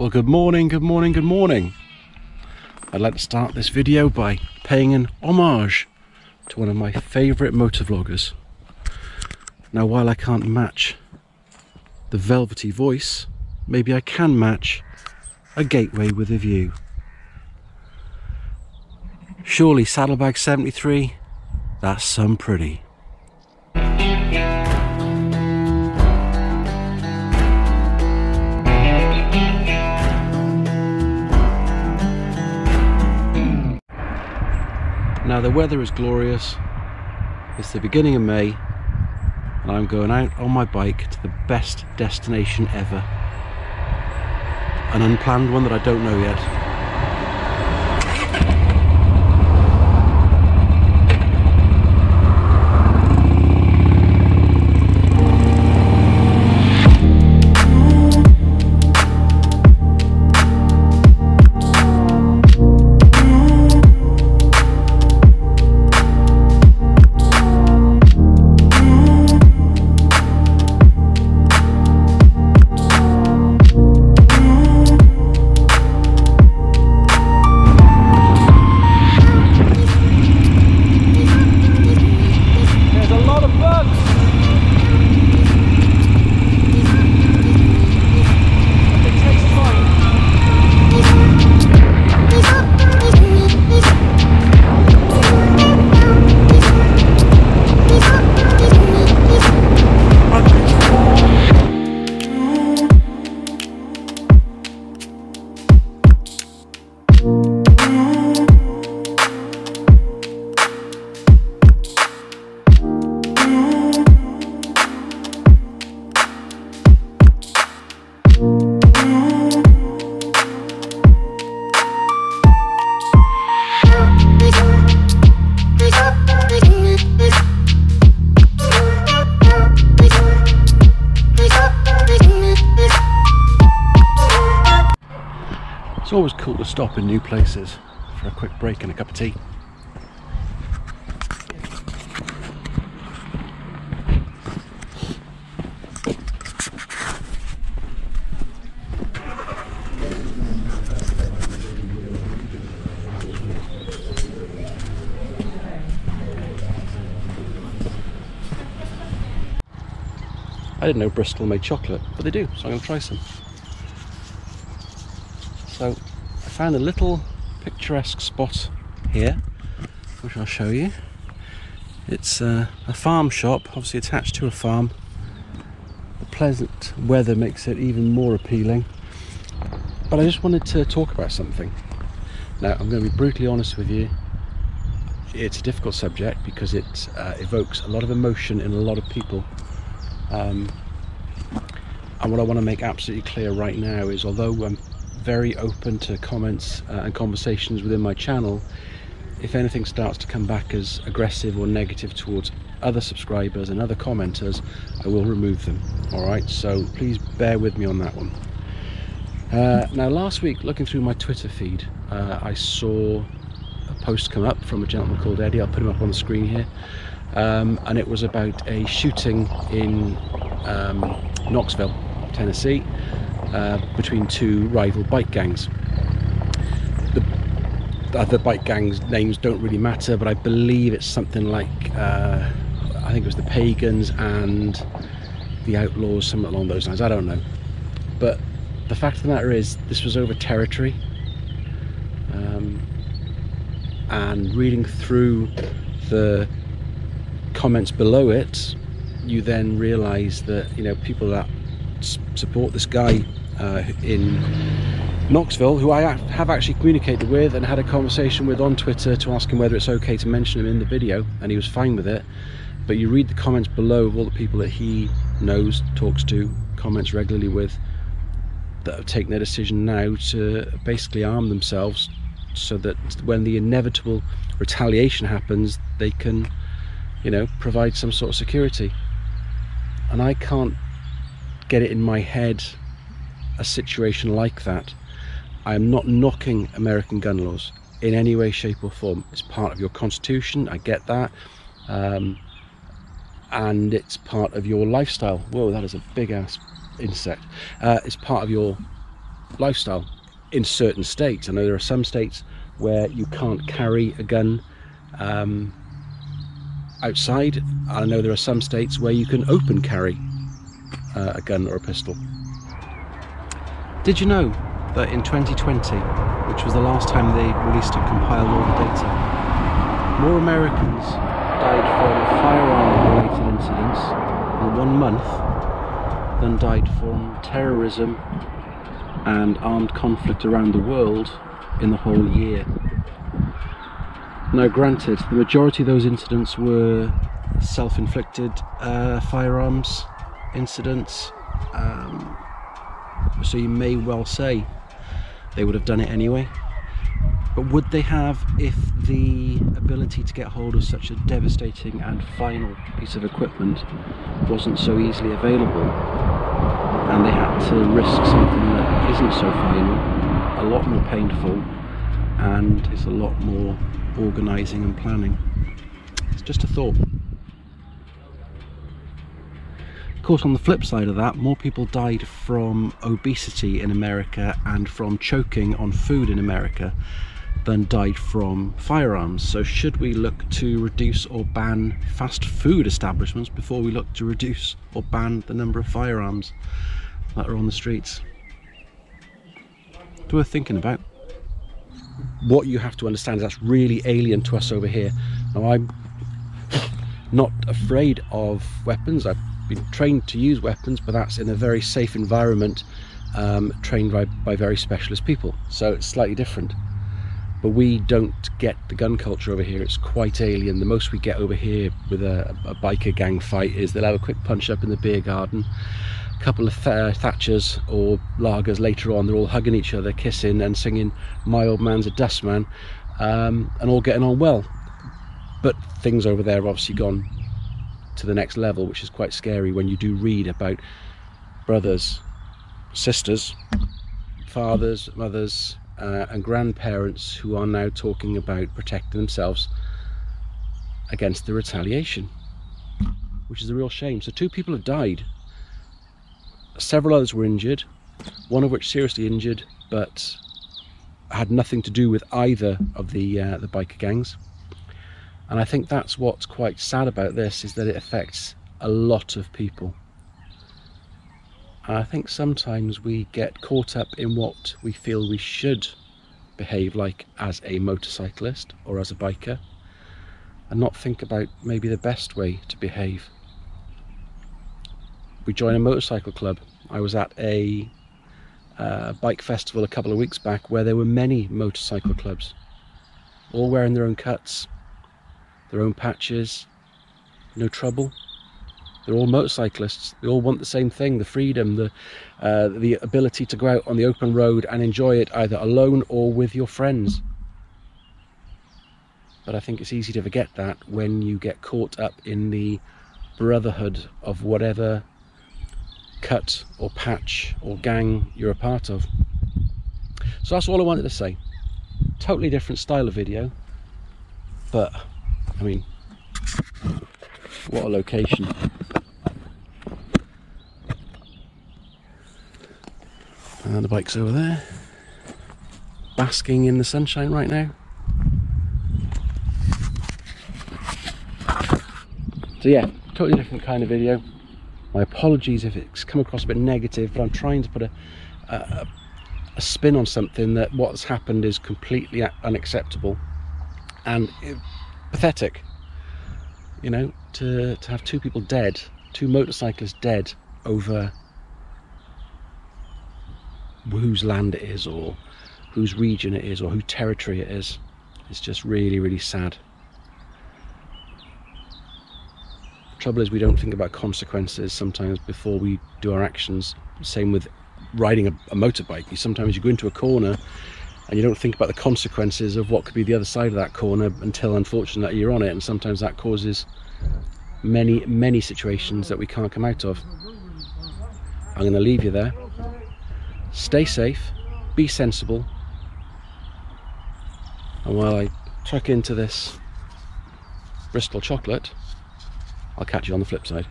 Well, good morning, good morning, good morning. I'd like to start this video by paying an homage to one of my favourite motovloggers. Now, while I can't match the velvety voice, maybe I can match a gateway with a view. Surely Saddlebag 73, that's some pretty. Now the weather is glorious, it's the beginning of May, and I'm going out on my bike to the best destination ever. An unplanned one that I don't know yet. It's always cool to stop in new places for a quick break and a cup of tea. I didn't know Bristol made chocolate, but they do, so I'm going to try some. So I found a little picturesque spot here, which I'll show you. It's a farm shop, obviously attached to a farm. The pleasant weather makes it even more appealing. But I just wanted to talk about something. Now, I'm going to be brutally honest with you. It's a difficult subject because it evokes a lot of emotion in a lot of people. And what I want to make absolutely clear right now is, although I'm very open to comments and conversations within my channel, if anything starts to come back as aggressive or negative towards other subscribers and other commenters, I will remove them. Alright, so please bear with me on that one. Now, last week, looking through my Twitter feed, I saw a post come up from a gentleman called Eddie. I'll put him up on the screen here, and it was about a shooting in Knoxville, Tennessee, between two rival bike gangs. The other bike gangs' names don't really matter, but I believe it's something like, I think it was the Pagans and the Outlaws, something along those lines, I don't know. But the fact of the matter is, this was over territory, and reading through the comments below it, you then realise that, you know, people that support this guy in Knoxville, who I have actually communicated with and had a conversation with on Twitter to ask him whether it's okay to mention him in the video, and he was fine with it. But you read the comments below of all the people that he knows, talks to, comments regularly with, that have taken their decision now to basically arm themselves so that when the inevitable retaliation happens, they can, you know, provide some sort of security. And I can't get it in my head a situation like that. I am not knocking American gun laws in any way, shape or form. It's part of your constitution, I get that, and it's part of your lifestyle. Whoa, that is a big ass insect. It's part of your lifestyle in certain states. I know there are some states where you can't carry a gun outside. I know there are some states where you can open carry a gun or a pistol. Did you know that in 2020, which was the last time they released and compiled all the data, more Americans died from firearm-related incidents in 1 month than died from terrorism and armed conflict around the world in the whole year? Now granted, the majority of those incidents were self-inflicted firearms incidents, so you may well say they would have done it anyway. But would they have if the ability to get hold of such a devastating and final piece of equipment wasn't so easily available, and they had to risk something that isn't so final, a lot more painful, and is a lot more organising and planning? It's just a thought. Of course, on the flip side of that, more people died from obesity in America and from choking on food in America than died from firearms. So should we look to reduce or ban fast food establishments before we look to reduce or ban the number of firearms that are on the streets? It's worth thinking about. What you have to understand is that's really alien to us over here. Now, I'm not afraid of weapons. I've been trained to use weapons, but that's in a very safe environment, trained by very specialist people, so it's slightly different. But we don't get the gun culture over here. It's quite alien. The most we get over here with a biker gang fight is they'll have a quick punch up in the beer garden, a couple of Thatchers or lagers later on, they're all hugging each other, kissing and singing "My Old Man's a Dustman," and all getting on well. But things over there have obviously gone to the next level, which is quite scary when you do read about brothers, sisters, fathers, mothers and grandparents who are now talking about protecting themselves against the retaliation, which is a real shame. So 2 people have died, several others were injured, one of which seriously injured, but had nothing to do with either of the biker gangs. And I think that's what's quite sad about this, is that it affects a lot of people. And I think sometimes we get caught up in what we feel we should behave like as a motorcyclist or as a biker, and not think about maybe the best way to behave. We join a motorcycle club. I was at a bike festival a couple of weeks back where there were many motorcycle clubs, all wearing their own cuts, their own patches, no trouble. They're all motorcyclists. They all want the same thing: the freedom, the ability to go out on the open road and enjoy it either alone or with your friends. But I think it's easy to forget that when you get caught up in the brotherhood of whatever cut or patch or gang you're a part of. So that's all I wanted to say. Totally different style of video, but I mean, what a location. And the bike's over there, basking in the sunshine right now. So yeah, totally different kind of video. My apologies if it's come across a bit negative, but I'm trying to put a spin on something that what's happened is completely unacceptable and pathetic. You know, to have 2 people dead, 2 motorcyclists dead over whose land it is or whose region it is or whose territory it is. It's just really, really sad. The trouble is we don't think about consequences sometimes before we do our actions. Same with riding a motorbike. Sometimes you go into a corner and you don't think about the consequences of what could be the other side of that corner until unfortunately you're on it, and sometimes that causes many situations that we can't come out of. I'm going to leave you there. Stay safe, be sensible, and while I truck into this Bristol chocolate, I'll catch you on the flip side.